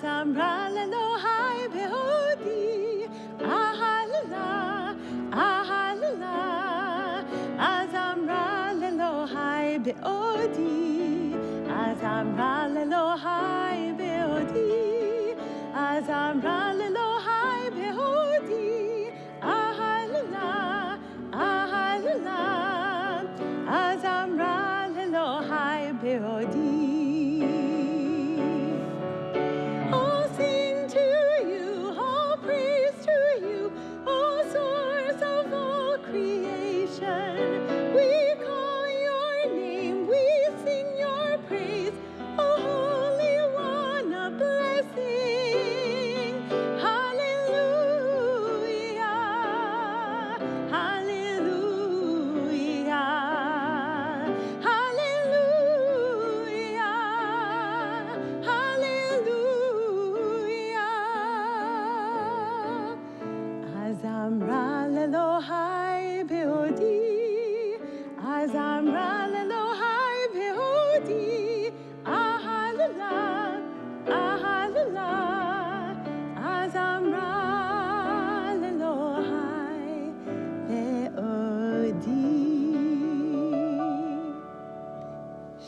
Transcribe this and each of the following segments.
אמרה לאלוהי בהודי, אהללה, אהללה. אז אמרה לאלוהי בעודי, אז אמרה לאלוהי בעודי, אז אמרה לאלוהי בהודי, אהללה, אהללה. אז אמרה לאלוהי בעודי.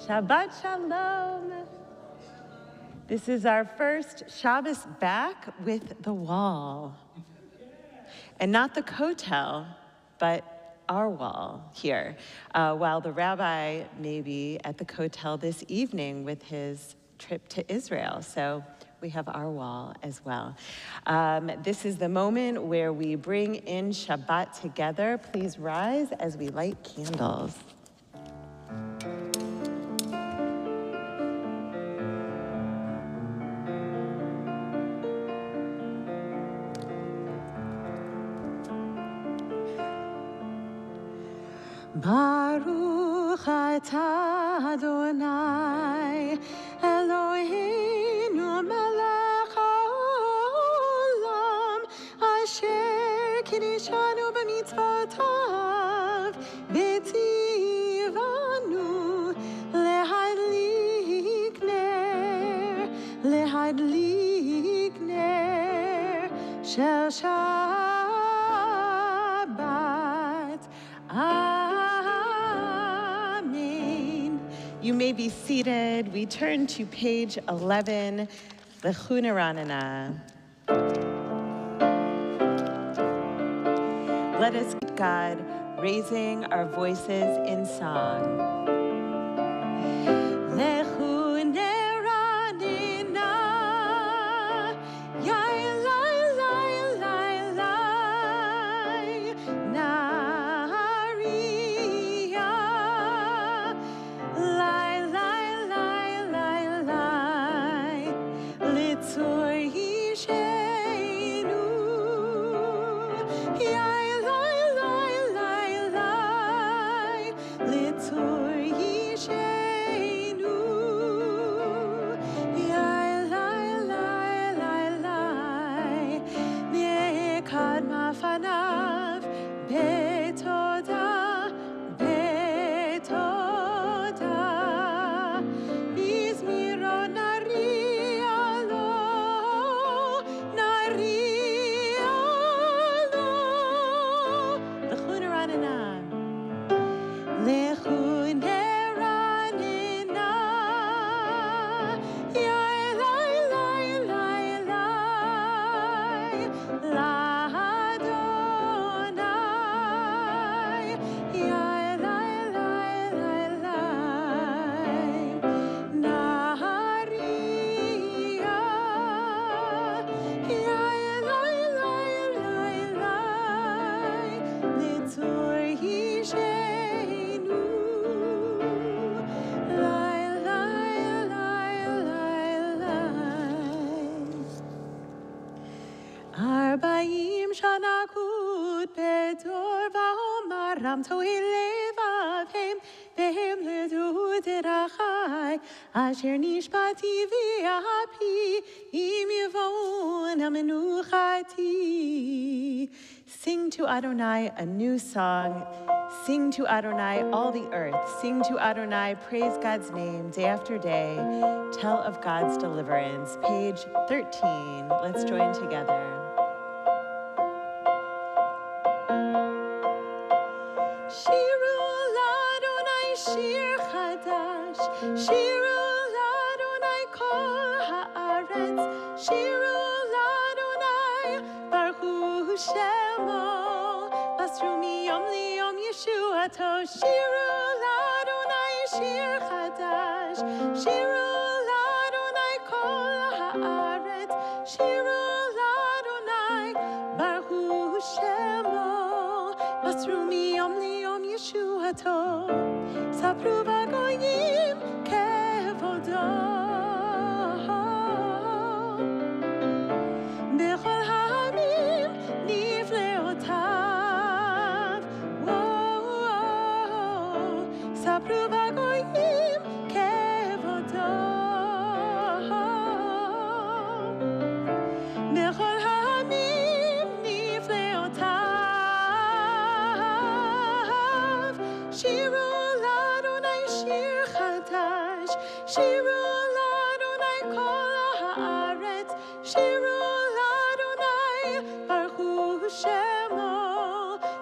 Shabbat Shalom. This is our first Shabbos back with the wall. And not the kotel, but our wall here. While the rabbi may be at the kotel this evening with his trip to Israel. So we have our wall as well. This is the moment where we bring in Shabbat together. Please rise as we light candles. Baruch atah Adonai Eloheinu melech haolam asher kiddushanu b'mitzvotav v'tzivanu lehadlik ner shel Shabbat. You may be seated. We turn to page 11, the Chunaranana. Let us keep God, raising our voices in song. Asher nishbati v'api im yivon amenuchati Sing to Adonai a new song. Sing to Adonai all the earth. Sing to Adonai, praise God's name day after day. Tell of God's deliverance. Page 13. Let's join together. Shiru l'Adonai shir chadash. Shiru l'Adonai kol haaretz. Shiru l'Adonai baruchu shemo. Basru miyom liyom yeshuato. Shiru l'Adonai shir chadash. Shiru l'Adonai kol haaretz. Shiru l'Adonai baruchu shemo. Basru miyom liyom yeshuato. Sapru v'goyim kevodo. Bechol ha'amim nifleotav. Sapru v'goyim kevodo. Bechol ha'amim nifleotav. Shiru l'Adonai shir chadash. Shiru l'Adonai kol haaretz. Shiru l'Adonai baruchu shemo.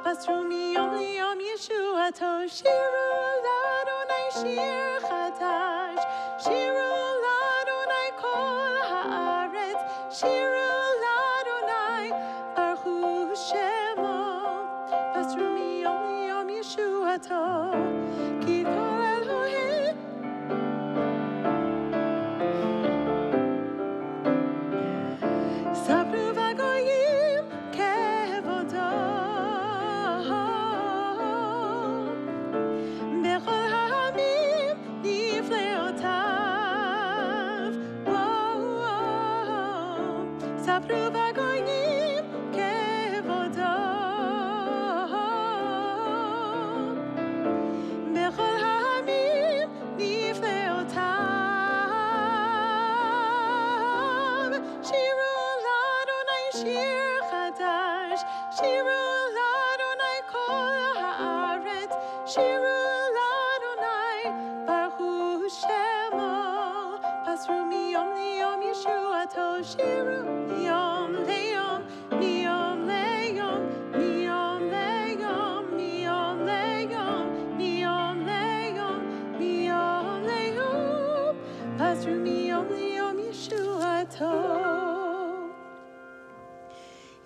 Basru miyom liyom yeshuato. Shiru l'Adonai shir chadash. Shiru l'Adonai kol haaretz. Shiru l'Adonai baruchu shemo. Basru miyom liyom yeshuato. Ki kol Elohim. Sapru v'goyim kevodo. Bechol ha'amim nifleotav. Sapru v'goyim kevodo. Bechol ha'amim nifleotav. Shiru l'Adonai shir chadash. Shiru l'Adonai kol haaretz. Shiru l'Adonai baruchu shemo. Basru miyom liyom yeshuato. Shiru miyom leyom. Miyom leyom. Miyom leyom. Miyom leyom. Miyom leyom. Miyom leyom. Basru miyom liyom yeshuato.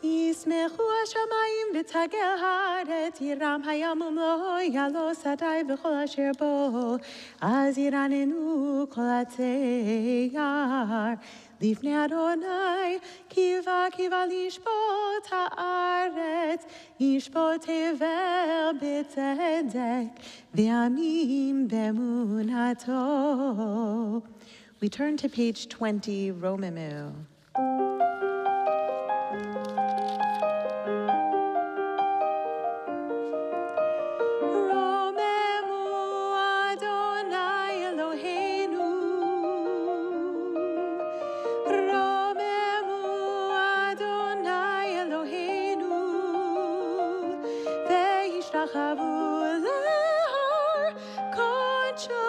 Yismechu hashamayim v'tagel haaretz. Yiram hayamim lo yalo sadai v'chol asher bo. Az yiranenu kol hatzeyar. Lifnei Adonai kiva kiva lishbot haaretz. Yishbot tevel b'tzedek v'yamim b'emunato. We turn to page 20, Romemu. Romemu Adonai Eloheinu. Romemu Adonai Eloheinu. Ve'yishtachavu lehar kodsho.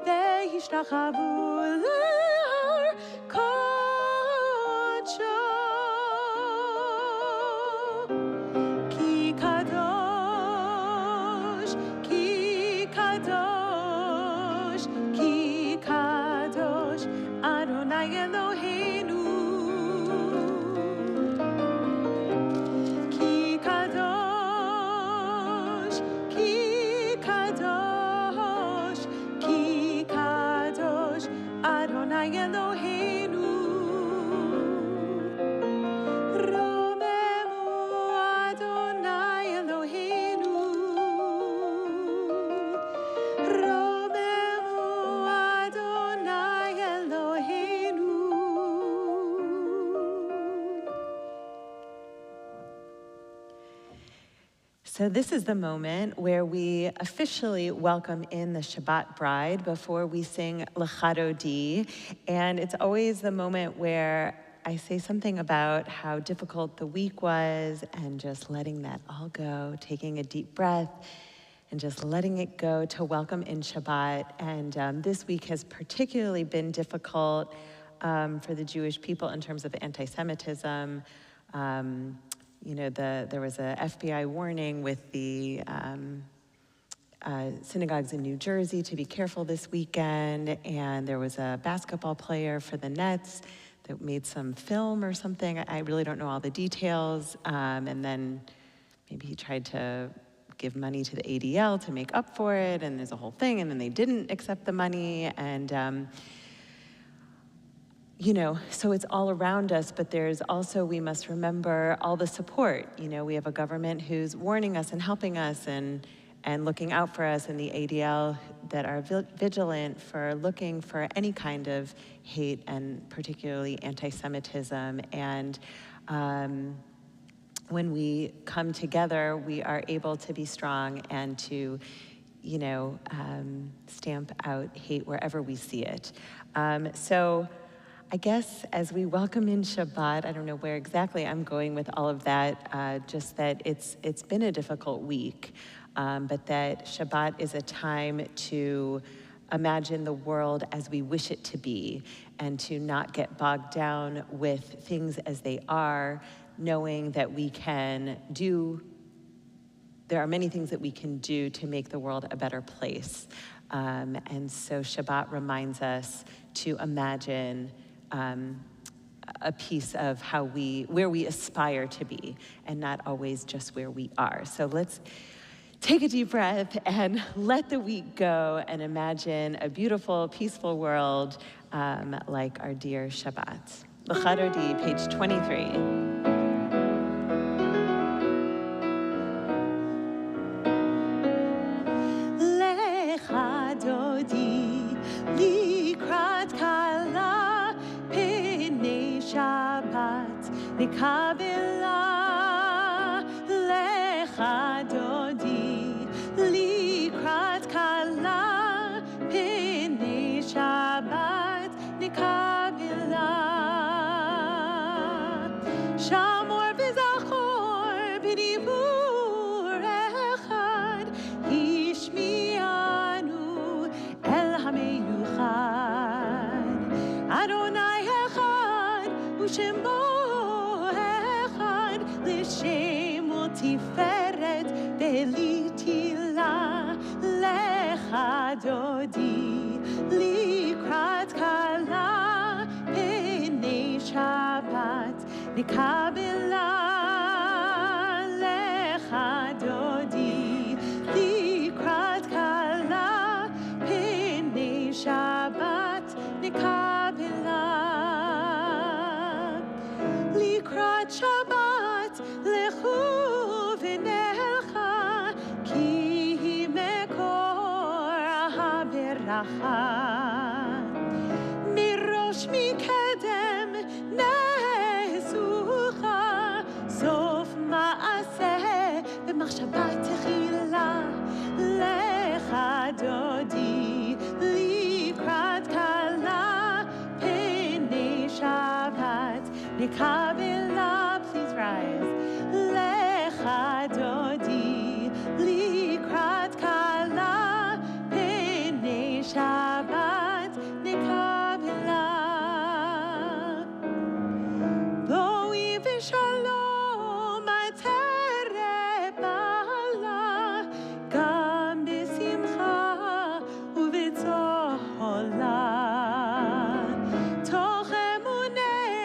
Ve'yishtachavu lehar kodsho. Ki kadosh, ki kadosh, ki kadosh, Adonai Eloheinu. Ki kadosh, ki kadosh, ki kadosh, Adonai Eloheinu. Romemu Adonai Eloheinu. Romemu Adonai Eloheinu. So this is the moment where we officially welcome in the Shabbat bride before we sing L'chado Di. And it's always the moment where I say something about how difficult the week was and just letting that all go, taking a deep breath and just letting it go to welcome in Shabbat. And this week has particularly been difficult for the Jewish people in terms of anti-Semitism. There was a FBI warning with the synagogues in New Jersey to be careful this weekend, and there was a basketball player for the Nets that made some film or something. I really don't know all the details, and then maybe he tried to give money to the ADL to make up for it, and there's a whole thing, and then they didn't accept the money, and so it's all around us, but there's also, we must remember all the support. We have a government who's warning us and helping us and looking out for us, and the ADL that are vigilant for looking for any kind of hate and particularly anti-Semitism. And when we come together, we are able to be strong and to, stamp out hate wherever we see it. So I guess as we welcome in Shabbat, I don't know where exactly I'm going with all of that, just that it's been a difficult week, but that Shabbat is a time to imagine the world as we wish it to be and to not get bogged down with things as they are, knowing that there are many things that we can do to make the world a better place. And so Shabbat reminds us to imagine a piece of where we aspire to be and not always just where we are. So let's take a deep breath and let the week go and imagine a beautiful, peaceful world like our dear Shabbat. L'chadodi, page 23. Nikabela lecha dodi likrat kala pnei Shabbat nikabela shamor v'zachor b'dibur echad hishmianu el hameyuchad Adonai echad u'shemo L'shem u'tiferet belitila lecha dodi likrat kala pnei Shabbat nikabela lecha dodi likrat kala pnei Shabbat nikabela likrat Shabbat lechu v'nelcha ki mekor haberacha mirosh mikedem nesucha sof ma'aseh b'machshavat techila lecha dodi likrat kala pnei Shabbat nikabela. Please rise. Lecha dodi likrat kala pnei Shabbat nikabela. Boi v'shalom atere bala gam b'simcha u'v'tzola toch emunei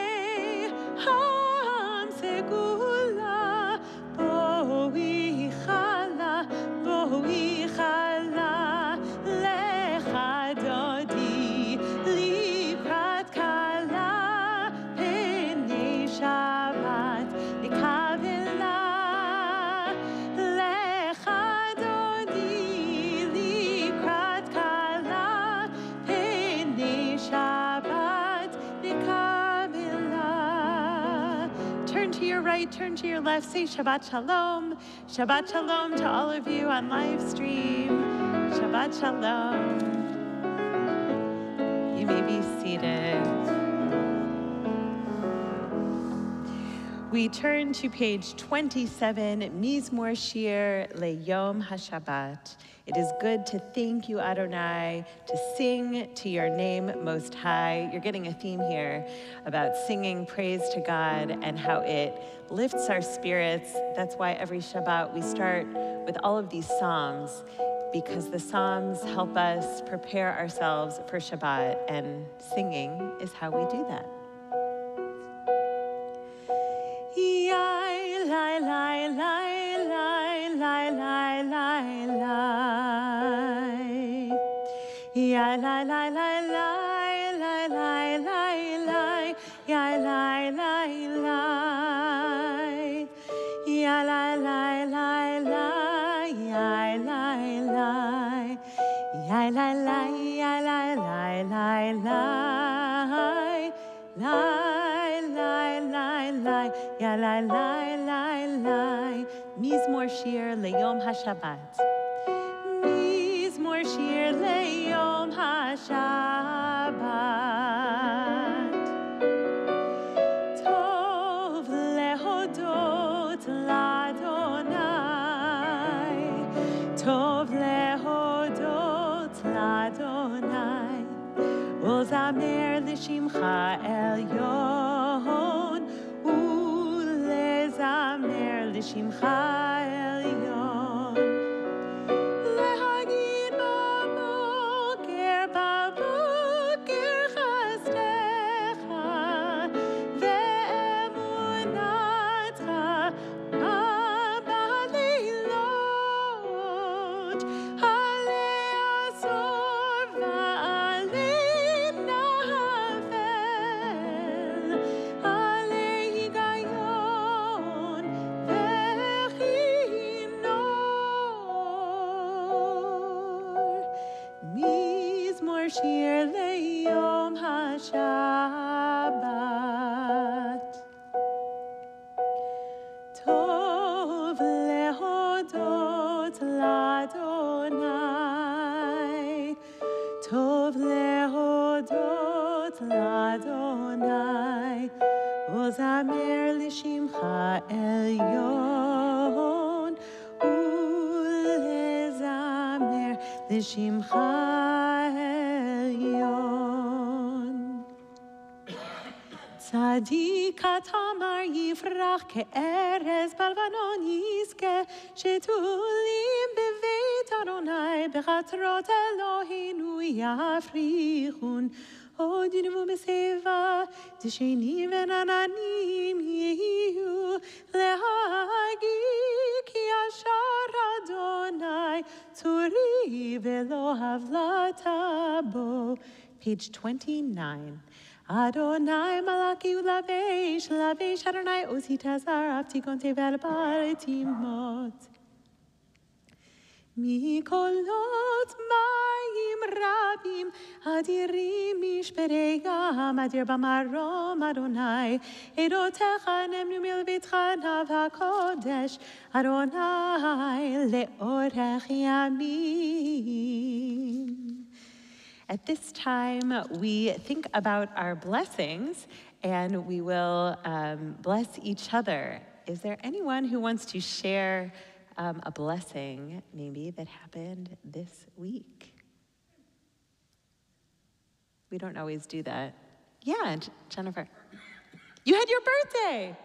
right, turn to your left, say Shabbat Shalom. Shabbat Shalom to all of you on live stream. Shabbat Shalom. You may be seated. We turn to page 27, Mizmor Shir LeYom HaShabbat. It is good to thank you, Adonai, to sing to your name most high. You're getting a theme here about singing praise to God and how it lifts our spirits. That's why every Shabbat we start with all of these psalms, because the psalms help us prepare ourselves for Shabbat, and singing is how we do that. Mizmor Shir LeYom HaShabbat. Mizmor Shir LeYom HaShabbat. Tov lehodot l'Adonai. Tov lehodot l'Adonai. U'zamer l'shimcha elyon. U'lezamer l'shimcha elyon. Lehagid baboker chastecha ve'emunatcha ba'leilot alei asor va'alei navel alei higayon Mizmor Shir LeYom HaShabbat. Tov lehodot l'Adonai. Tov lehodot l'Adonai. U'zamer l'shimcha elyon. U'lezamer l'shimcha elyon. Tzadik hatamar yifrach ke'erez balvanon yizke shetulim beveit Adonai bechatrot Eloheinu yafrichun od yinvu beseva d'shenim v'nananim yihu lehagik yashar Adonai tzuri v'lo havlatabo. Page 29. Adonai malaki ulavesh, lavesh Adonai osi tazar avtikon tevel timot. Mikolot mayim rabim, adirim mishpereyam, adir bamarom Adonai. Erotecha nemnu milvetcha nav hakodesh, Adonai leorech yamim. At this time, we think about our blessings, and we will bless each other. Is there anyone who wants to share a blessing, maybe, that happened this week? We don't always do that. Yeah, Jennifer. You had your birthday!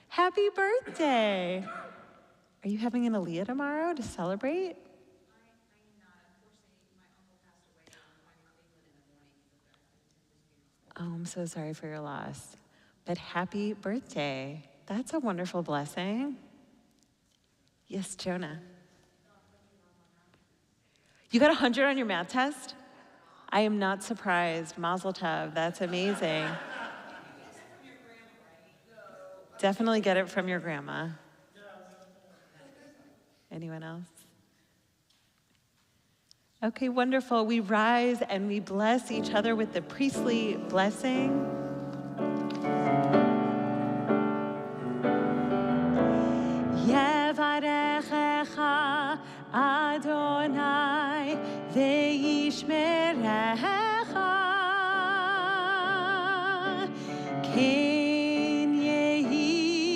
Happy birthday! Are you having an Aliyah tomorrow to celebrate? Oh, I'm so sorry for your loss. But happy birthday. That's a wonderful blessing. Yes, Jonah. You got 100 on your math test? I am not surprised. Mazel tov. That's amazing. Definitely get it from your grandma. Anyone else? Okay, wonderful. We rise and we bless each other with the priestly blessing. Yevarechecha Adonai ve'yishmerecha ken yehi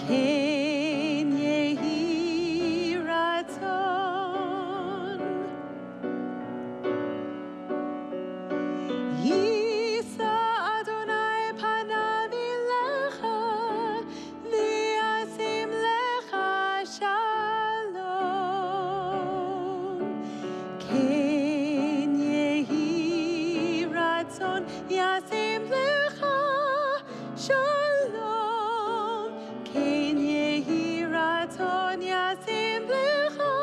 Ken yehi ratzon. Yisa Adonai panav elecha, v'yasim lecha shalom. Ken yehi ratzon, yasim lecha shalom. Ken yehi ratzon, yasim lecha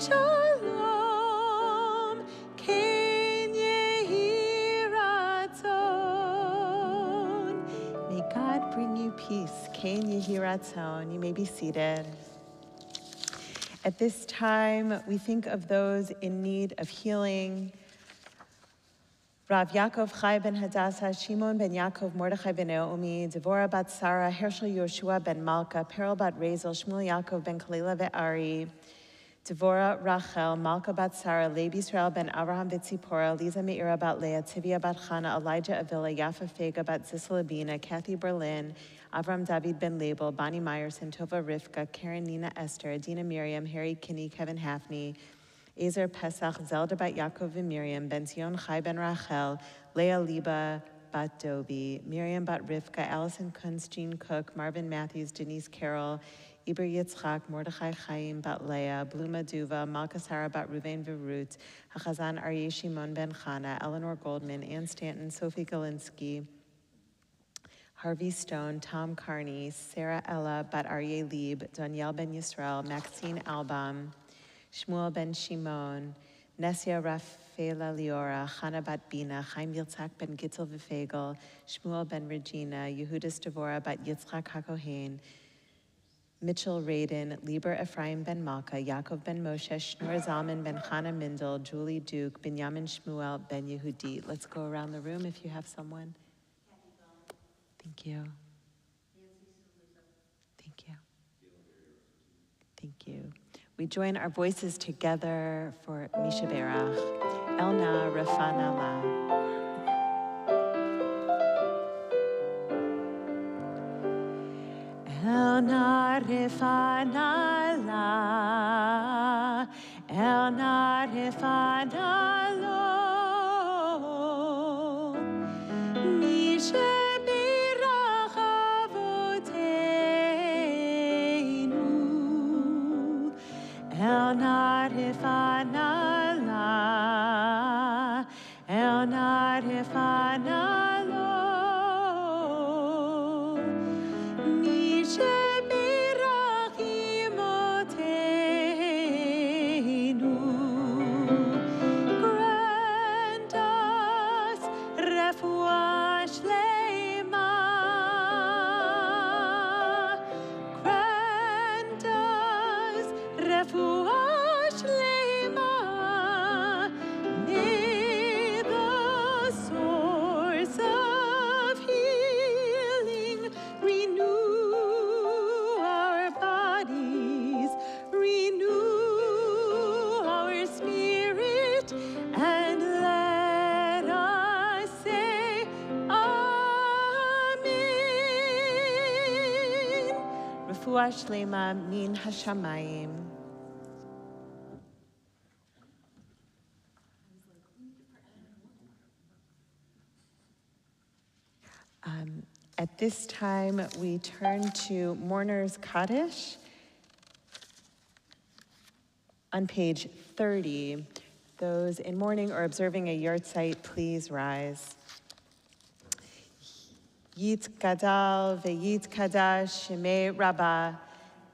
shalom. Ken yehi ratzon. May God bring you peace. Ken yehi ratzon. You may be seated. At this time, we think of those in need of healing. Rav Yaakov Chai ben Hadassah, Shimon ben Yaakov, Mordechai ben Naomi, Devorah bat Sarah, Hershel Yoshua ben Malka, Peril bat Razel, Shmuel Yaakov ben Kalila ve'Ari, Devorah Rachel, Malka bat Sarah, Leib Yisrael ben Avraham v'Tzipora, Liza Meira bat Leah, Tivia bat Chana, Elijah Avila, Yafa Fega bat Zisalabina, Kathy Berlin, Avram David ben Label, Bonnie Meyerson, Tova Rivka, Karen Nina Esther, Adina Miriam, Harry Kinney, Kevin Hafney, Ezer Pesach, Zelda bat Yaakov and Miriam, Ben Zion Chai ben Rachel, Leah Liba bat Dobi, Miriam bat Rivka, Allison Kunz, Jean Cook, Marvin Matthews, Denise Carroll, Iber Yitzchak, Mordechai Chaim bat Leah, Bluma Duva, Malka Sarah bat Ruvain Verut, Hachazan Aryeh Shimon ben Chana, Eleanor Goldman, Ann Stanton, Sophie Galinsky, Harvey Stone, Tom Carney, Sarah Ella bat Aryeh Lieb, Danielle ben Yisrael, Maxine Albam, Shmuel ben Shimon, Nesia Rafaela Liora, Chana bat Bina, Chaim Yitzhak ben Gittel v'Fegel, Shmuel ben Regina, Yehudis Devorah bat Yitzchak HaKohen, Mitchell Radin, Lieber Ephraim ben Malka, Yaakov ben Moshe, Shnur Zalman ben Chana Mindel, Julie Duke, Binyamin Shmuel ben Yehudi. Let's go around the room if you have someone. Thank you. Thank you. Thank you. We join our voices together for Misha Berach. Elna Rafana La. Elna Rafana La. Elna Rafana Lo. Misha Berach Avoteinu. El Narifana La, El Narifana Lo, Mishe Berach Imoteinu. Grant us refuah shlema. Grant us refuah shlema. May the source of healing renew our bodies, renew our spirit, and let us say Amen. Refuah shlema min hashamayim. At this time, we turn to Mourner's Kaddish on page 30. Those in mourning or observing a yahrzeit, please rise. Yit gadal ve'yit kadash shemei rabbah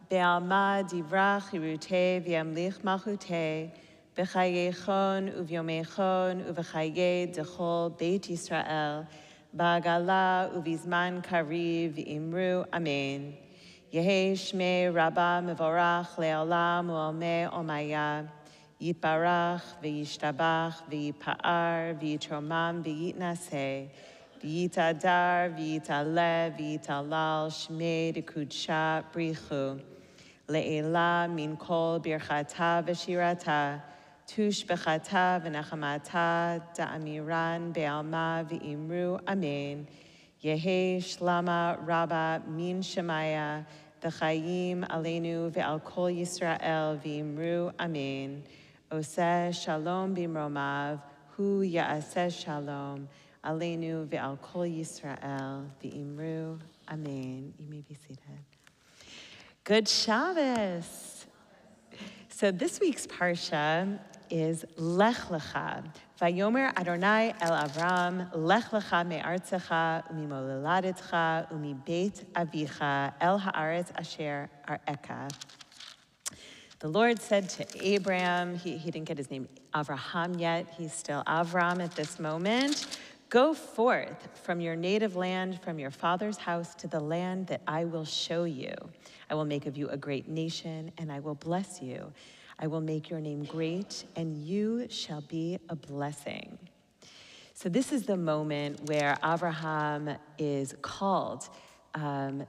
be'alma divrach hiruteh v'yamlich malchuteh b'chayechon uvyomechon uv'chayei dechol Beit Yisrael ba'agala uvizman kariv imru amen. Yehi shmei rabbah mevorach le'olam u'olmei omaya yitbarach ve'yishtabach ve'yipa'ar ve'yitromam ve'yitnaseh V'yitadar, v'yitalev, v'yitalal, shmei dekudsha brichu. Le'ela min kol birchata v'shirata, tush b'chata v'nachamata, da'amiran be'alma v'imru, amen. Yehi Shlama Rabba Min Shemaya, V'chayim Aleinu Ve'al Kol Yisrael V'imru Amen. Oseh Shalom Bimromav, Hu Ya'aseh Shalom, Aleinu Ve'al Kol Yisrael V'imru Amen. You may be seated. Good Shabbos. So this week's parsha is Lech Lecha. Vayomer Adonai el Avram, Lech Lecha me'artzecha u'mimoladatecha u'mibeit avicha el haaretz asher ar'eka. The Lord said to Abram, he didn't get his name Avraham yet, he's still Avram at this moment. Go forth from your native land, from your father's house to the land that I will show you. I will make of you a great nation, and I will bless you. I will make your name great, and you shall be a blessing. So this is the moment where Abraham is called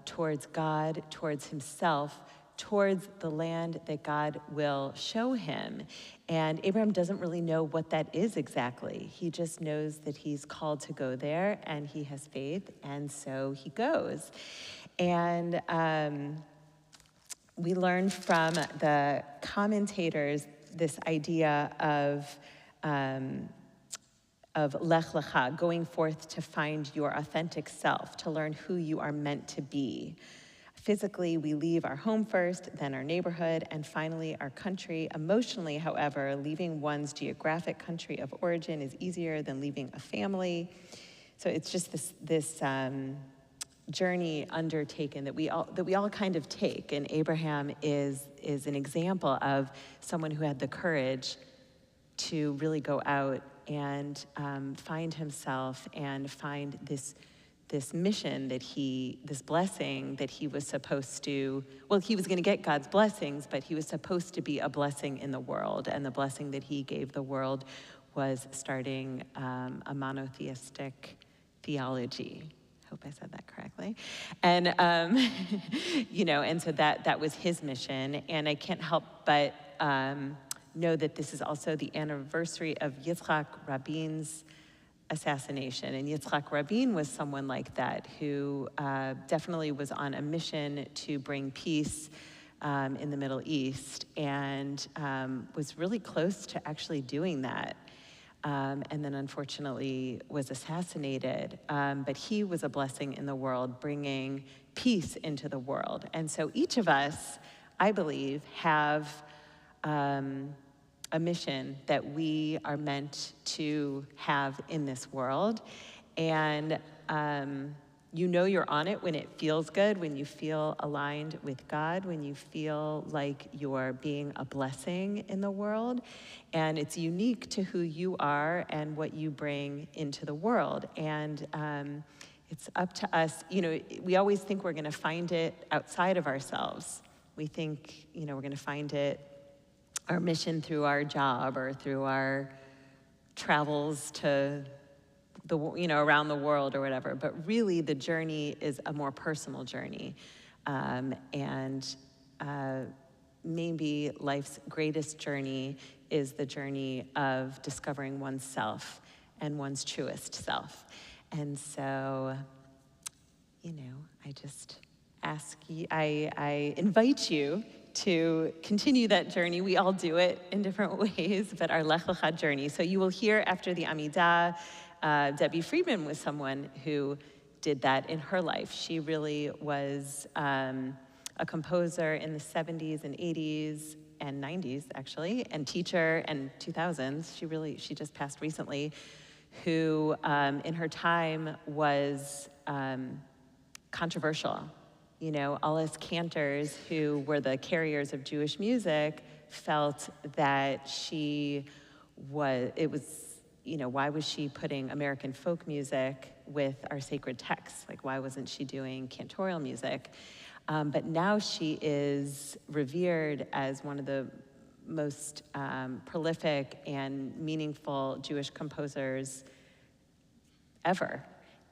towards God, towards himself, towards the land that God will show him. And Abraham doesn't really know what that is exactly. He just knows that he's called to go there, and he has faith, and so he goes. And we learned from the commentators this idea of Lech Lecha, going forth to find your authentic self, to learn who you are meant to be. Physically, we leave our home first, then our neighborhood, and finally our country. Emotionally, however, leaving one's geographic country of origin is easier than leaving a family. So it's just this journey undertaken that we all kind of take, and Abraham is an example of someone who had the courage to really go out and find himself and find this mission this blessing that he was supposed to, well, he was going to get God's blessings, but he was supposed to be a blessing in the world, and the blessing that he gave the world was starting a monotheistic theology. Hope I said that correctly. And, and so that was his mission. And I can't help but know that this is also the anniversary of Yitzhak Rabin's assassination. And Yitzhak Rabin was someone like that who definitely was on a mission to bring peace in the Middle East, and was really close to actually doing that. And then unfortunately was assassinated. But he was a blessing in the world, bringing peace into the world. And so each of us, I believe, have a mission that we are meant to have in this world. And you know you're on it when it feels good, when you feel aligned with God, when you feel like you're being a blessing in the world. And it's unique to who you are and what you bring into the world. And it's up to us. We always think we're going to find it outside of ourselves. We think, we're going to find it, our mission, through our job or through our travels to around the world or whatever. But really, the journey is a more personal journey. Maybe life's greatest journey is the journey of discovering oneself and one's truest self. And so, I just ask you, I invite you to continue that journey. We all do it in different ways, but our Lech Lecha journey. So you will hear after the Amidah, Debbie Friedman was someone who did that in her life. She really was a composer in the 70s and 80s and 90s, actually, and teacher, and 2000s. She just passed recently, who in her time was controversial. All us cantors who were the carriers of Jewish music felt that why was she putting American folk music with our sacred texts? Like, why wasn't she doing cantorial music? But now she is revered as one of the most prolific and meaningful Jewish composers ever.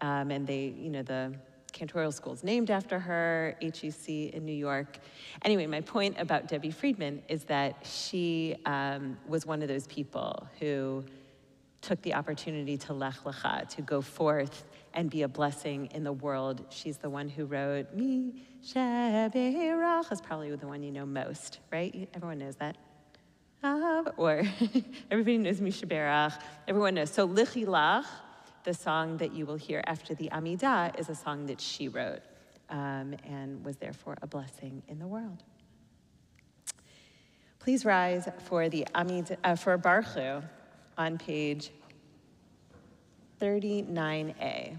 And the cantorial school's named after her, HEC in New York. Anyway, my point about Debbie Friedman is that she was one of those people who took the opportunity to lech lecha, to go forth and be a blessing in the world. She's the one who wrote Mi Sheberach, is probably the one you know most, right? Everyone knows that. Or everybody knows Mi Sheberach. Everyone knows. So Lichilach, the song that you will hear after the Amidah, is a song that she wrote and was therefore a blessing in the world. Please rise for the for Baruch on page 39A.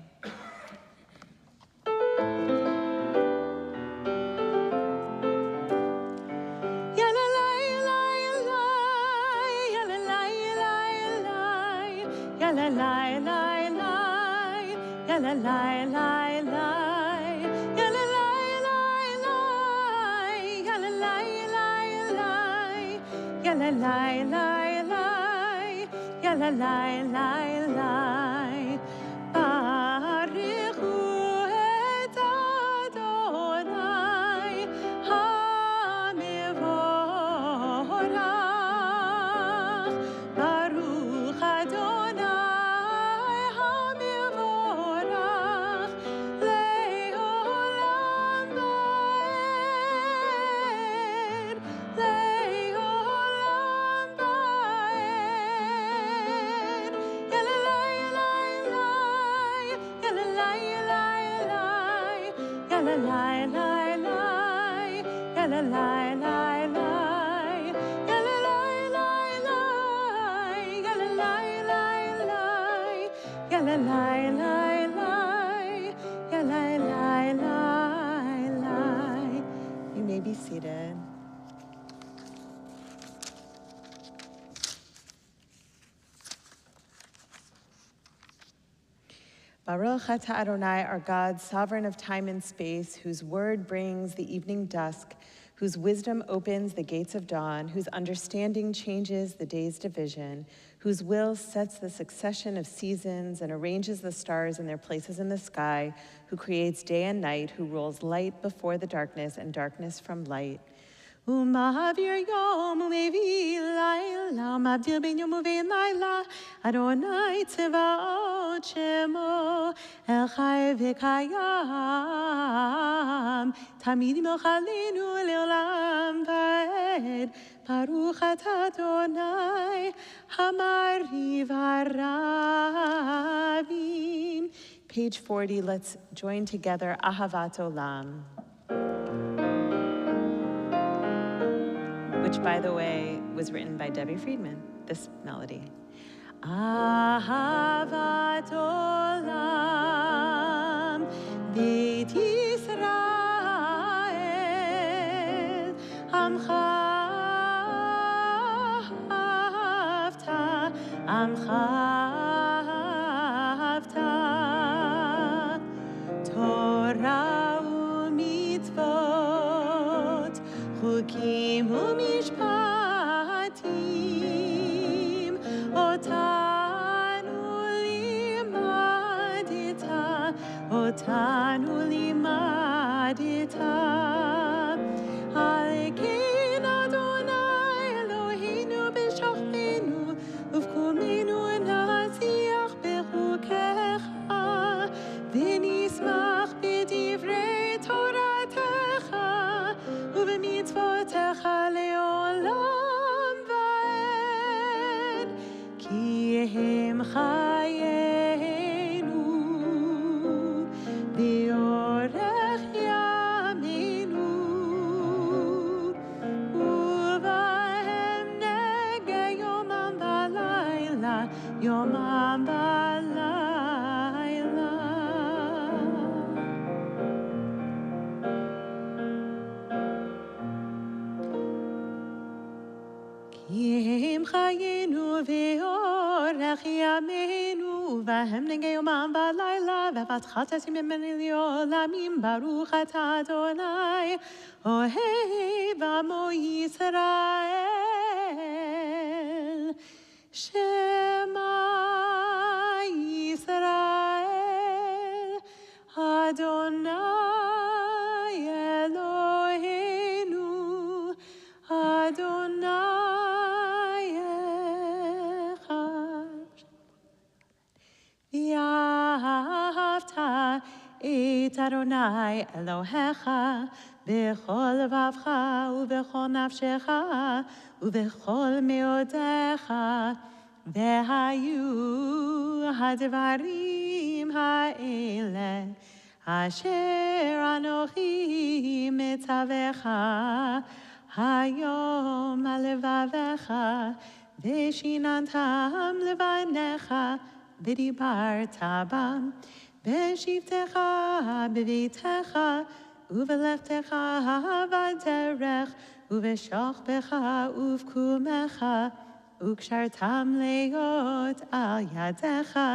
You may be seated. Baruch atah Adonai, our God, sovereign of time and space, whose word brings the evening dusk, whose wisdom opens the gates of dawn, whose understanding changes the day's division, whose will sets the succession of seasons and arranges the stars in their places in the sky, who creates day and night, who rules light before the darkness and darkness from light. U'ma'avir yom u'mevi layla, u'mabdil ben yom u'vein layla, Adonai tzevaot shemo, el chai v'kayam, tamid mochalenu le'olam va'ed, Baruch atah Adonai, hamariv harabim. Page 40, let's join together Ahavat Olam, which, by the way, was written by Debbie Friedman, this melody. Ahavat olam, Beit Yisrael, Amcha Havta, Amcha Havta, Torah u'mitzvot, Chukim u'mishpatim, Otanu limadita, Alekein Adonai Eloheinu b'shachenu, uvkumenu naziach bechukecha, v'nismach b'divrei Toratecha, ub'mitzvotecha le'olam va'ed, ki hem chayenu, v'orech yameinu, uvahem nege yomam v'layla, yomam v'layla. Ki hem chayenu v'orech yameinu, uvahem nege yomam v'layla, v'vatchat esim b'meni olamim, Baruch atah Adonai, ohev amo Yisrael. Shema Yisrael, Adonai Eloheinu, Adonai Echad. Adonai Elohecha b'chol levavcha u'b'chol nafshecha u'b'chol meodecha v'hayu hadvarim ha'ele asher anochi mitzavecha hayom alevavecha v'shinantam levanecha v'dibarta bam v'shivtecha b'vitecha u'v'leftecha v'derech u'v'shochbecha u'v'kumecha u'kshartam leot al yadecha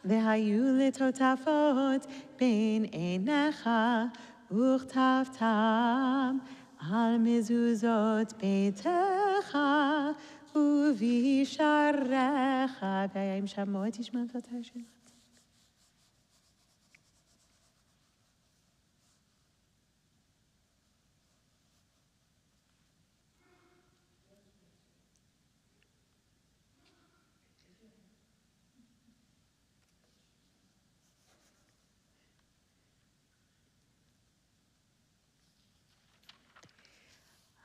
v'hayu litotafot bein einecha u'chtavtam al mezuzot beitecha u'visharecha v'haya im shamot yishma v'tashim.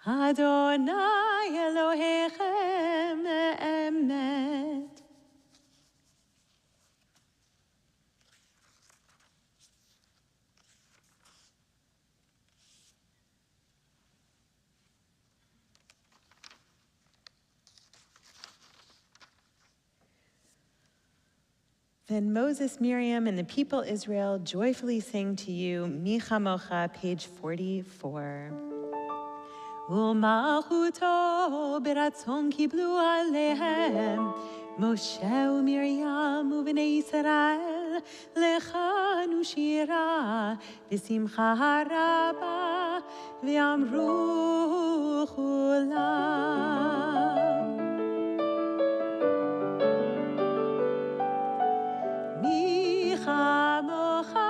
Adonai Elohechem emet. Then Moses, Miriam, and the people Israel joyfully sang to you, Mi Chamocha, page 44. U'malchuto beratzon kiblu alehem Moshe u'Miriam u'bnei Yisrael lechanu shira v'simcha raba v'amru chulam Mi chamocha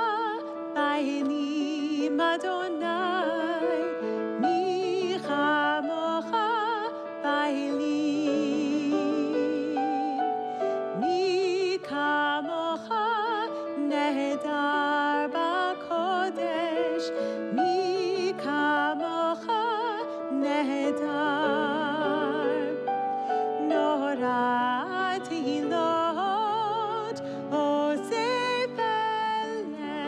ba'elim Adonai Chamocha ba'elim Mi kamocha nehedar ba'kodesh Mi kamocha nehedar Nora tehilot osef ele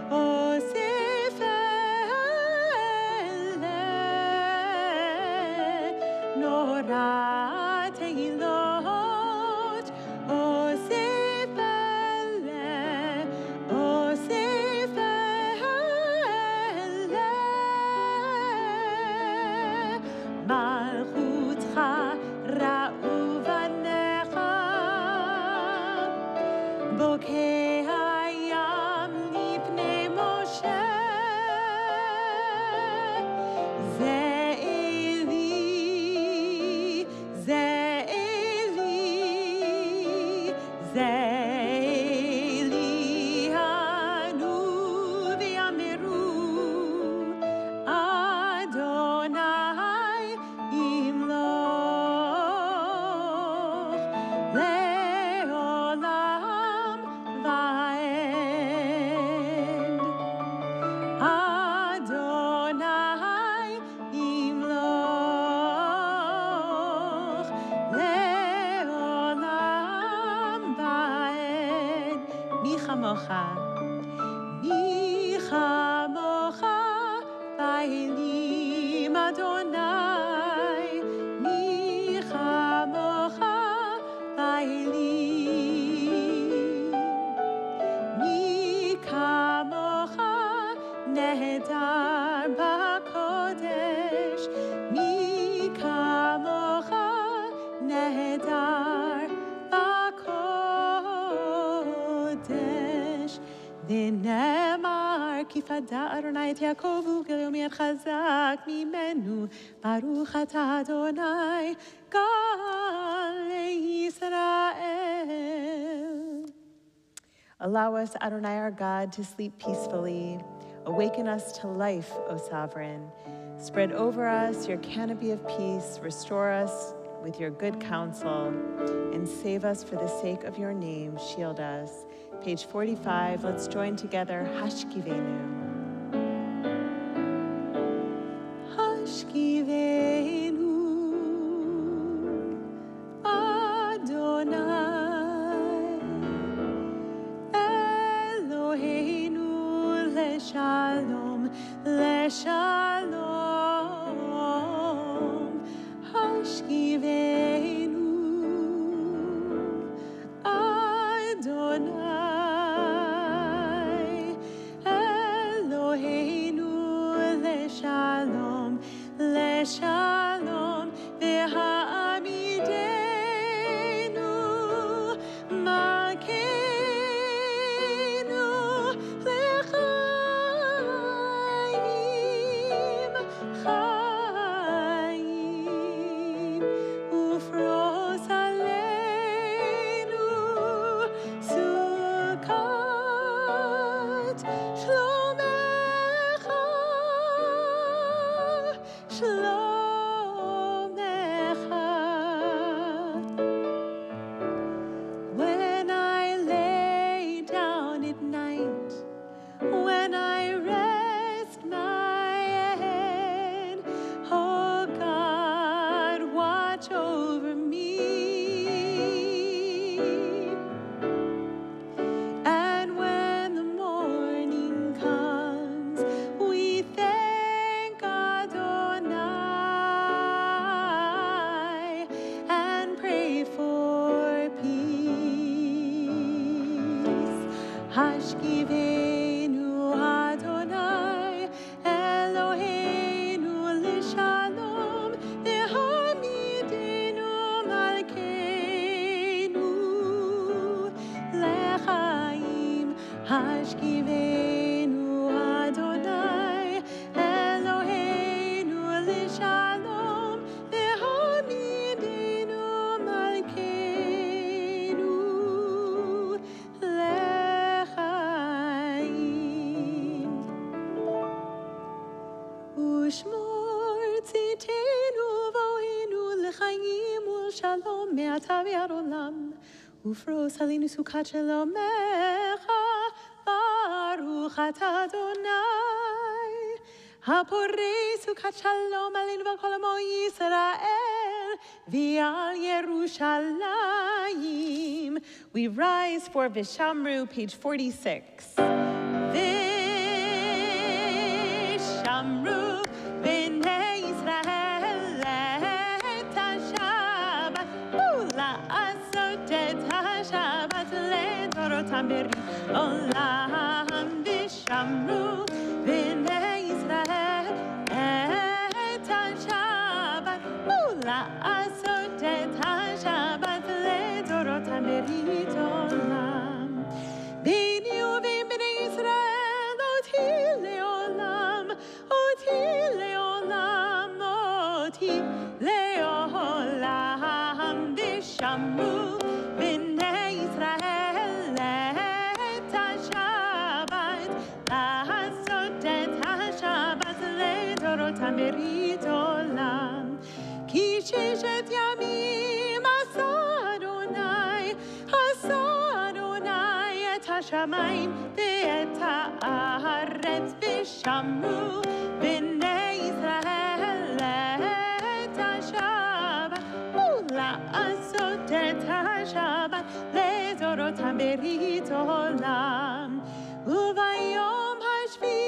osef Nora tehilot osef ele osef ele malchutcha ra'u vanecha bokeh hayam lifnei Moshe Mi chamocha ba'elim Adonai Mi chamocha ba'elim Mi kamocha nehedar ba'kodesh Mi kamocha nehedar ba'kodesh ונאמר כי פדה אדוני את יעקב וכיום יד חזק ממנו ברוך אתה אדוני גאל ישראל. Allow us, Adonai our God, to sleep peacefully. Awaken us to life, O Sovereign. Spread over us your canopy of peace. Restore us with your good counsel, and save us for the sake of your name. Shield us. Page 45, let's join together. Hashkivenu. Hashkivenu, Adonai, Eloheinu, leshalom, leshalom. Hashkivenu, Adonai, Eloheinu, leshalom, leshalom, v'ha'amidenu, malkeinu, l'chaim, chaim, ufros aleinu, sukkot, shlomecha, shlomecha. When I lay down at night, when I rest my head, oh God, watch over me. And when the morning comes, we thank Adonai and pray for peace. Hashkivenu Adonai, Eloheinu leshalom, v'hamidenu malkeinu lechaim. Hashkivenu Adonai, Eloheinu leshalom, v'hamidenu malkeinu lechaim. Ushmor tzitenu vohenu lechaim ulshalom me'ata ve'ad olam. Ufros alinu sukat shalomecha, baruch ata Adonai. Haporei sukat shalom alinu v'kol amo Yisrael, v'al Yerushalayim. We rise for Vishamru, page 46. Vishamru b'nei Yisrael et haShabbat, u'la'asot et haShabbat le'dorotam berit olam. Vishamru b'nei Yisrael et haShabbat, u'la'asot et haShabbat le'dorotam berit olam. B'ni u'v'im b'nei Yisrael oti le'olam, oti le'olam, oti le'olam. Vishamru b'nei Yisrael et haShabbat, la'asot et haShabbat le'dorotam berit olam. Ki sheshet yamim asa Adonai et haShamayim ve'et ha'aretz. Vishamru b'nei Yisrael et haShabbat, u'la'asot et haShabbat le'dorotam berit olam. U'vayom hashvi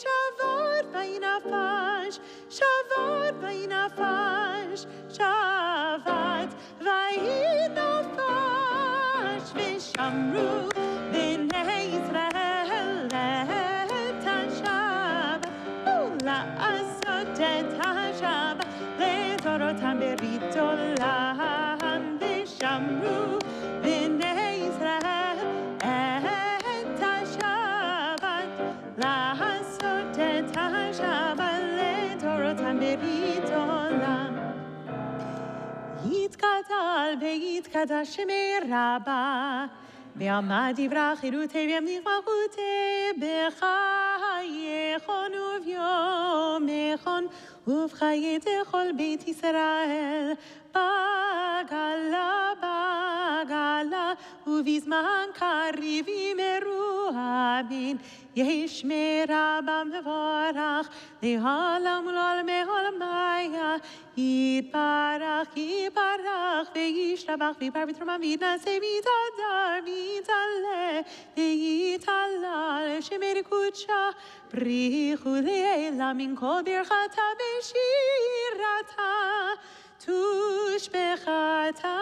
shavat vayinafash, shavat vayinafash, shavat vayinafash. Vishamru b'nei Yisrael et haShabbat, u'la'asot et haShabbat le'dorotam berit olam. Vishamru b'nei Yisrael et haShabbat, la'asot et haShabbat le'dorotam berit olam. Yitkadal ve'yitkadash shemei Rabbah, ve'amad yivrach irutei ve'yamlich malchutei b'chayechon u'v'yomechon ובחיי כל בית ישראל, בגלה, בגלה, ובזמן קריב יאמרו אמן. יהי שמי רבם מבורך, לעולם ולעולמי עולמיה. יתברך, יתברך, וישתבח, ויפאר ויתרומם, ויתנשא, ויתהדר, ויתעלה, ויתהלל, שמי קודשה, בריחו לעילה מן כל ברכתה ושירתה, תושבחתה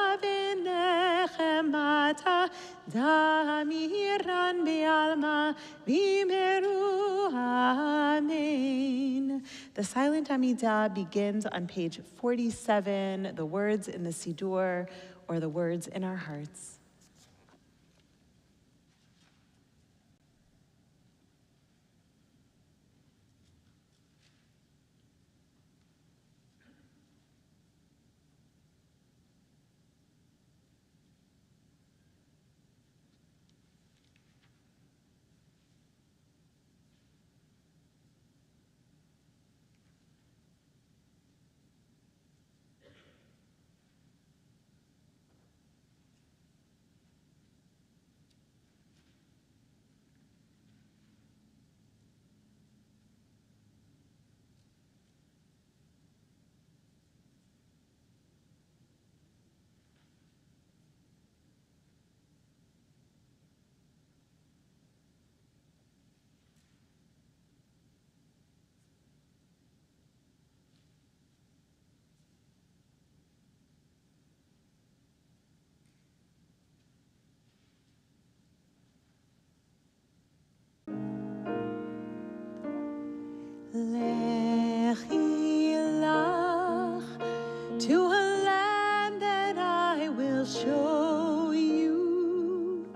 ונחמתה, דמירן בעלמא, ויאמרו amen. The silent Amidah begins on page 47, the words in the Siddur, or the words in our hearts. Lechi lach, to a land that I will show you.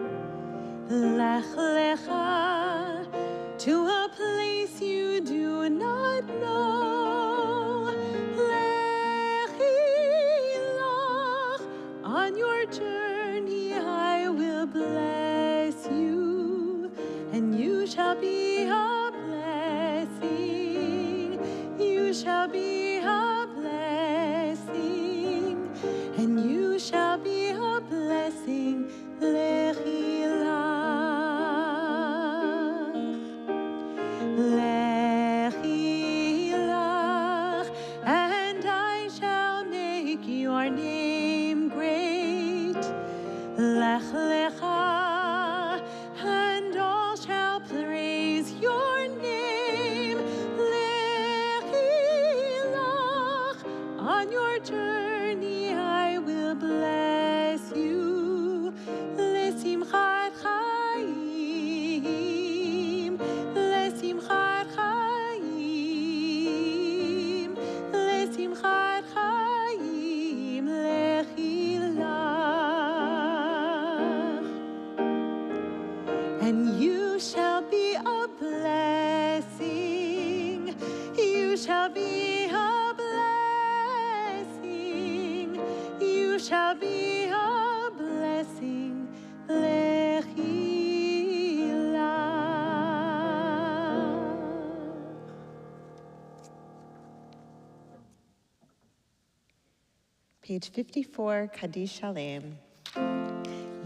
Lech lecha, to a place you do not know. Lechi lach, on your journey I will bless you, and you shall be a you shall be a blessing, and you shall be a blessing. Lechi lach, lechi lach, and I shall make your name great. Lech lecha, and all shall praise your name. On your journey I will bless you. Lesimchat chaim, lesimchat chaim, lesimchat chaim, lechi lach. And you shall be a blessing. You shall be a shall be a blessing. Lechi lach. Page 54, Kaddish Shalem.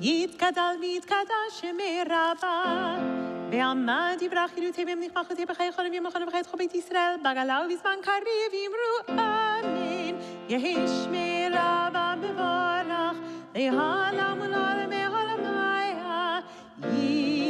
יתגדל ויתקדש שמי רבה, ועמד יברח ילותי במנכמחותי בחיי חולם וימחנו בחיי כל בית ישראל, בגלה ובזמן קריב יאמרו אמן. יהי שמי רבה מבורך, לעולם ולעולמי עולמיה.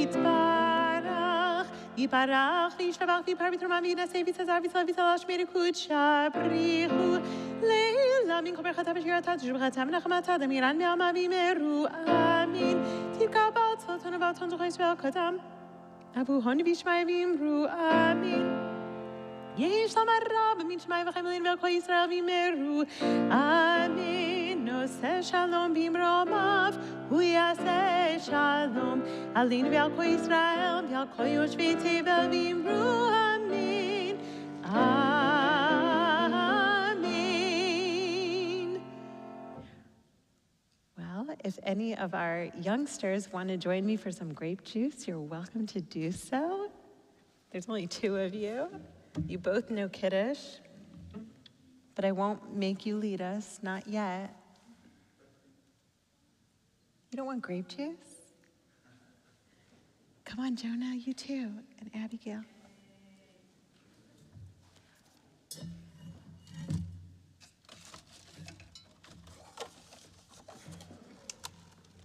יתברך, יתברך וישתבח ויפאר ויתרומם ויתנשא ויתהדר ויתהלל שמי קודשה, בריחו לעילה מן כל ברכתה ושירתה, תושבחתה ונחמתה, דמירן בעלמא, ויאמרו אמן. תתקבל צאתנו ועלתנו זוכי ישראל קדם, אבוהון וישמעי ויאמרו אמן. יהי שלום הרב מן שמיים וחיימלין ועל כל ישראל ויאמרו אמן. נושא שלום במרומיו, הוא יעשה שלום עלינו ועל כל ישראל ועל כל יושבי תבל ויאמרו אמן. Amen. Well, if any of our youngsters want to join me for some grape juice, you're welcome to do so. There's only 2 of you. You both know Kiddush. but I won't make you lead us, not yet. You don't want grape juice? Come on, Jonah, you too, and Abigail.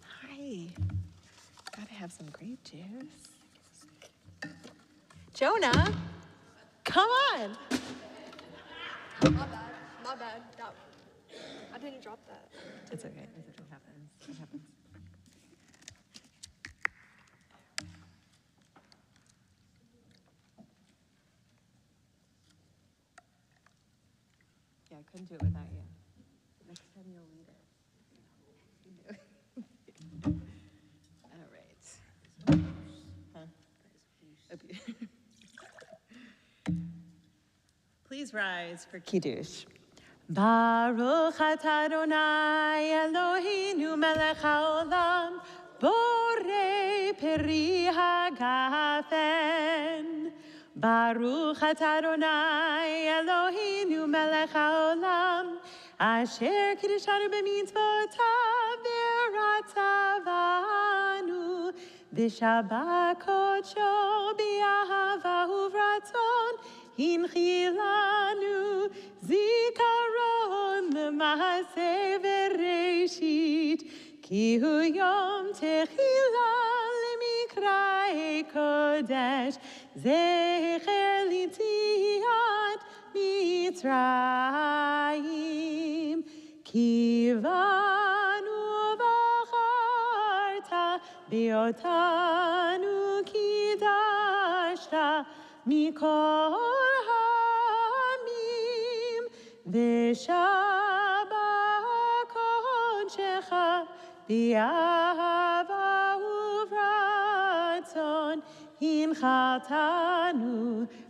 Hi. Gotta have some grape juice. Jonah, come on. My bad. My bad. I didn't drop that. It's okay. It happens. It happens. Yeah, I couldn't do it without you. Next time you'll lead it. All right. Huh? Please rise for Kiddush. Baruch atah Adonai Eloheinu melech haolam, borei peri hagafen. Baruch atah Adonai Eloheinu melech haolam, asher kiddushanu b'mitzvotav v'ratzavanu, b'shabbat kodsho b'ahava uvratzon, Hinchilanu zikaron l'maaseh v'reishit, ki hu yom techila l'mikra'ei kodesh, zecher l'yetziat Mitzrayim, ki vanu v'acharta b'otanu kidashta mikol hamim v'shabbat kodshecha b'ahava uvratzon hinchaltanu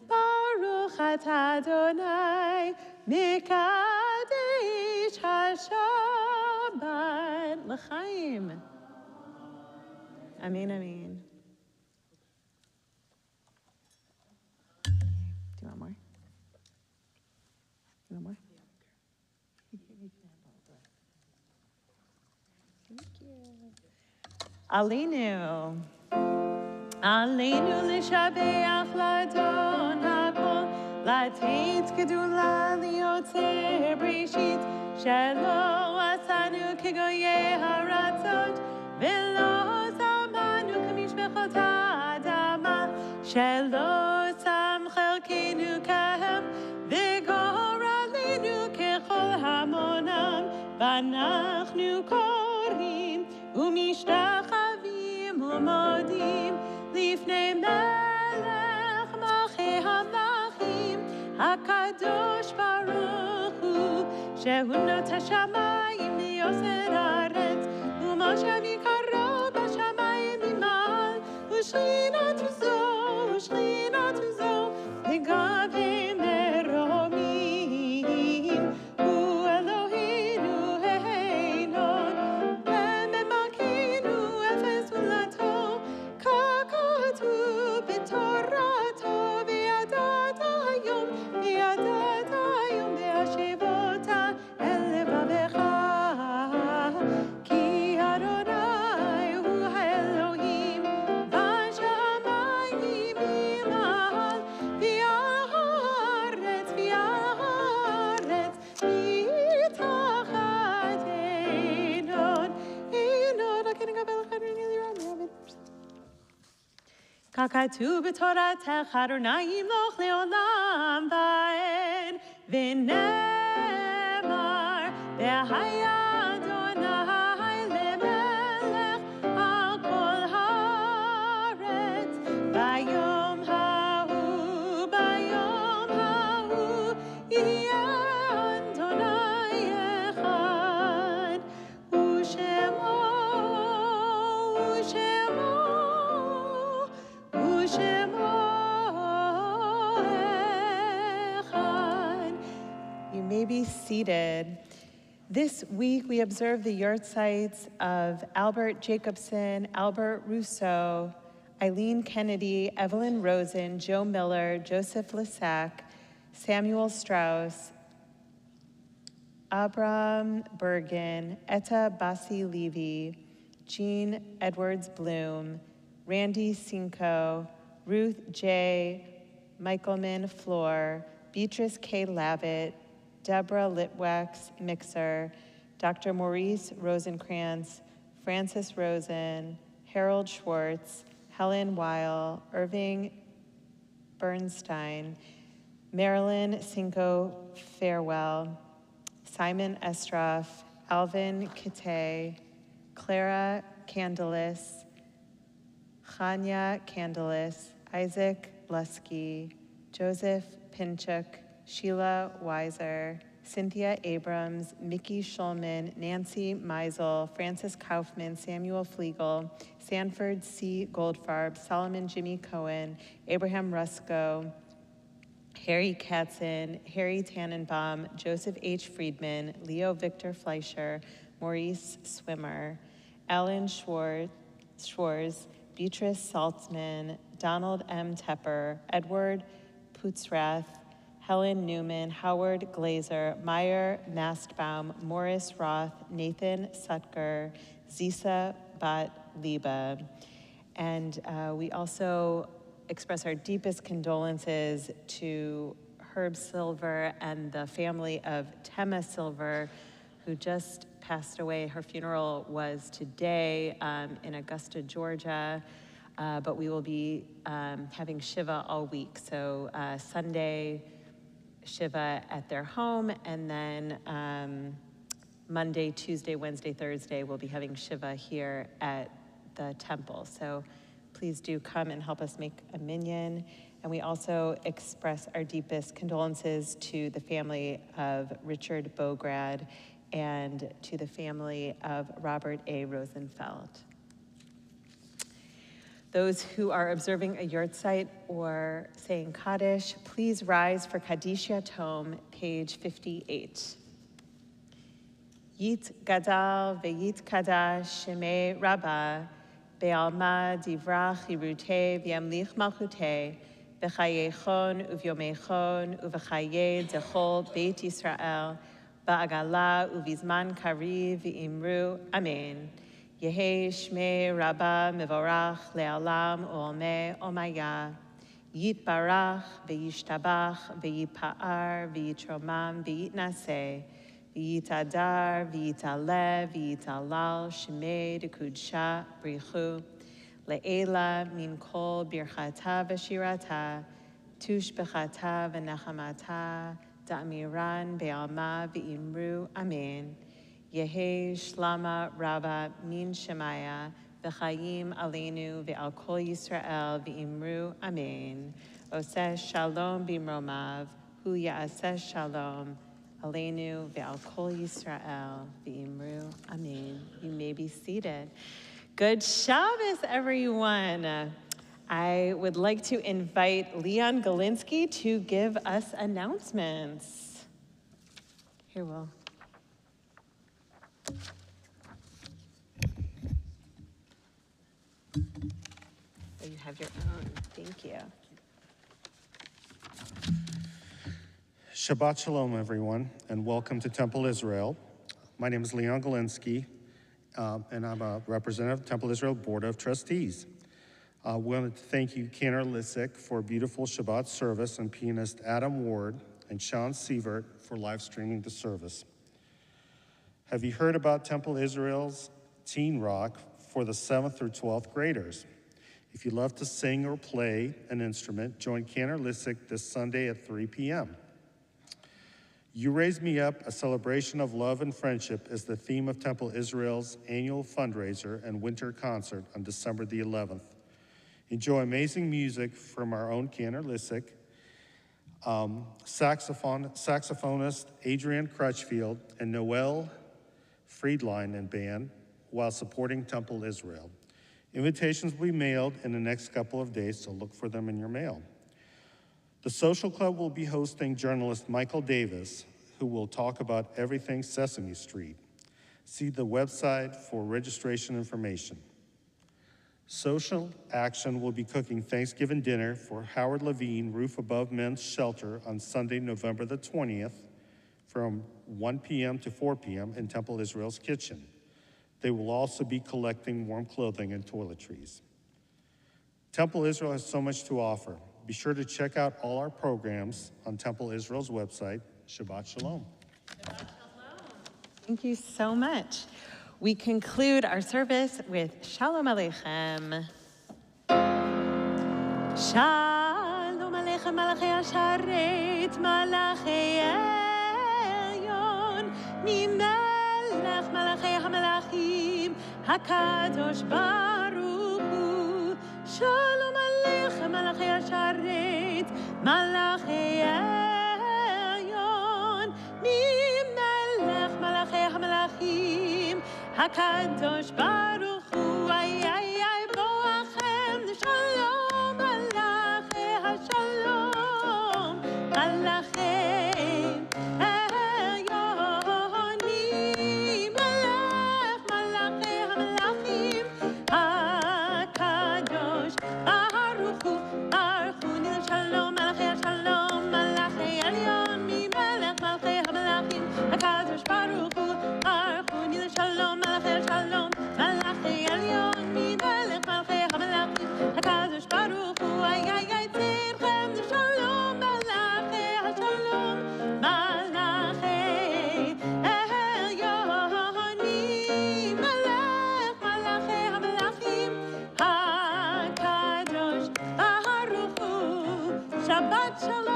baruch atah Adonai mekadesh hashabbat l'chaim. Amen, amen. Do you want more? You want more? Thank you. Aleinu. Aleinu l'shabeach l'adon hakol, l'ateit gedula liotzer brishit, shelo asanu kegoyei haratzot, v'lo zamanu kamishbechot ha'adama, shelo sam chelkenu kahem, v'goralenu kechol hamonam, v'anachnu korim, umishtachavim umodim, lifnei melech malchei hamlachim, hakadosh baruch hu, shehu not hashamayim liyoser haaretz, u'moshe mikaro b'shamayim imal, u'shchinatu zo, legavim meromim, u'Eloheinu heinon, ve'memakenu efes ulato, kakatu b'torato, v'yadat hayom ve'ashevota el levavecha, ki Adonai hu ha'Elohim, v'shamayim imal, v'haaretz mitachat einon, ha'kenu gabel chadrin yiliram. Kakatu b'toratech Adonai loch leolam va'ed, v'nemar v'haya Adonai lemelech al kol haaretz, bayom ha'hu yeh Adonai echad, u'shemo echad. You may be seated. This week we observe the yahrzeits of Albert Jacobson, Albert Rousseau, Eileen Kennedy, Evelyn Rosen, Joe Miller, Joseph Lissac, Samuel Strauss, Abram Bergen, Etta Bassi Levy, Jean Edwards Bloom, Randy Cinco, Ruth J. Michaelman Floor, Beatrice K. Lavitt, Deborah Litwax Mixer, Dr. Maurice Rosenkrantz, Francis Rosen, Harold Schwartz, Helen Weil, Irving Bernstein, Marilyn Cinco Farewell, Simon Estroff, Alvin Kite, Clara Candelis, Chanya Candelis, Isaac Lusky, Joseph Pinchuk, Sheila Weiser, Cynthia Abrams, Mickey Schulman, Nancy Meisel, Francis Kaufman, Samuel Flegel, Sanford C. Goldfarb, Solomon Jimmy Cohen, Abraham Rusko, Harry Katzen, Harry Tannenbaum, Joseph H. Friedman, Leo Victor Fleischer, Maurice Swimmer, Alan Schwartz, Beatrice Saltzman, Donald M. Tepper, Edward Putzrath, Helen Newman, Howard Glazer, Meyer Mastbaum, Morris Roth, Nathan Sutker, Zisa Bat Liba. And we also express our deepest condolences to Herb Silver and the family of Tema Silver, who just passed away. Her funeral was today in Augusta, Georgia, but we will be having Shiva all week. So Sunday, Shiva at their home, and then Monday, Tuesday, Wednesday, Thursday, we'll be having Shiva here at the temple. So please do come and help us make a minyan. And we also express our deepest condolences to the family of Richard Bograd and to the family of Robert A. Rosenfeld. Those who are observing a yurtzeit or saying Kaddish, please rise for Kaddish Yatom, page 58. Yit gadal ve'yit kadash shemei rabbah be'alma divrach hirute v'yamlich malchute v'chayechon uvyomechon uv'chaye dechol Beit Yisrael ba'agala uvizman kari v'imru amen. Yehi shmei rabba mevorach le'alam u'olmei omaya. Yitbarach ve'yishtabach ve'yipa'ar ve'yitromam ve'yitnaseh v'yitadar ve'yitalev ve'yitalal shmei dekudsha brichu le'ela min kol birchata v'shirata tushbechata v'nachamata da'amiran be'alma ve'imru amen. Yehi Shlama Rabba Min Shemaya V'chayim Aleinu V'al Kol Yisrael V'imru Amen. Oseh Shalom B'mromav Hu Ya'aseh Shalom Aleinu V'al Kol Yisrael V'imru Amen. You may be seated. Good Shabbos, everyone. I would like to invite Leon Galinsky to give us announcements. Here, Will. Oh, you have your own. Thank you. Shabbat Shalom, everyone, and welcome to Temple Israel. My name is Leon Galinsky, and I'm a representative of Temple Israel Board of Trustees. We want to thank you, Cantor Lissick, for a beautiful Shabbat service, and pianist Adam Ward and Sean Sievert for live streaming the service. Have you heard about Temple Israel's Teen Rock for the 7th through 12th graders? If you love to sing or play an instrument, join Cantor Lissick this Sunday at 3 p.m. You Raise Me Up, a celebration of love and friendship, is the theme of Temple Israel's annual fundraiser and winter concert on December the 11th. Enjoy amazing music from our own Cantor Lissick, saxophonist Adrian Crutchfield, and Noel Friedline and band, while supporting Temple Israel. Invitations will be mailed in the next couple of days, so look for them in your mail. The Social Club will be hosting journalist Michael Davis, who will talk about everything Sesame Street. See the website for registration information. Social Action will be cooking Thanksgiving dinner for Howard Levine Roof Above Men's Shelter on Sunday, November the 20th from 1 p.m. to 4 p.m. in Temple Israel's kitchen. They will also be collecting warm clothing and toiletries. Temple Israel has so much to offer. Be sure to check out all our programs on Temple Israel's website. Shabbat Shalom. Thank you so much. We conclude our service with Shalom Aleichem. Shalom Aleichem, Malachi Asharet, Malachi Elyon, Mimelech Malachi HaMelachim, HaKadosh Baruch Hu. Shalom Aleichem, Malachi Asharet, Malachi Elyon, Mimelech Malachi HaMelachim, HaKadosh Baruch Hu. Ay, ay, ay, Boachem, Shalom, Malachi HaShalom, Malachi Elyon, Mimelech Malachi HaMelachim, HaKadosh Baruch Hu, Baruch Hu, Nil Shalom, Malachi HaShalom, Malachi Elyon, Mimelech Malachi HaMelachim, HaKadosh Baruch Hu, Baruch Hu, Nil Shalom, Malachi HaShalom, Malachi Elyon, Mimelech Malachi HaMelachim, HaKadosh Baruch Hu. Ay, ay, ay, Tzidchem, Nil Shalom, Malachi HaShalom, Malachi Elyon, Mimelech Malachi HaMelachim, HaKadosh Baruch Hu. Shabbat Shalom.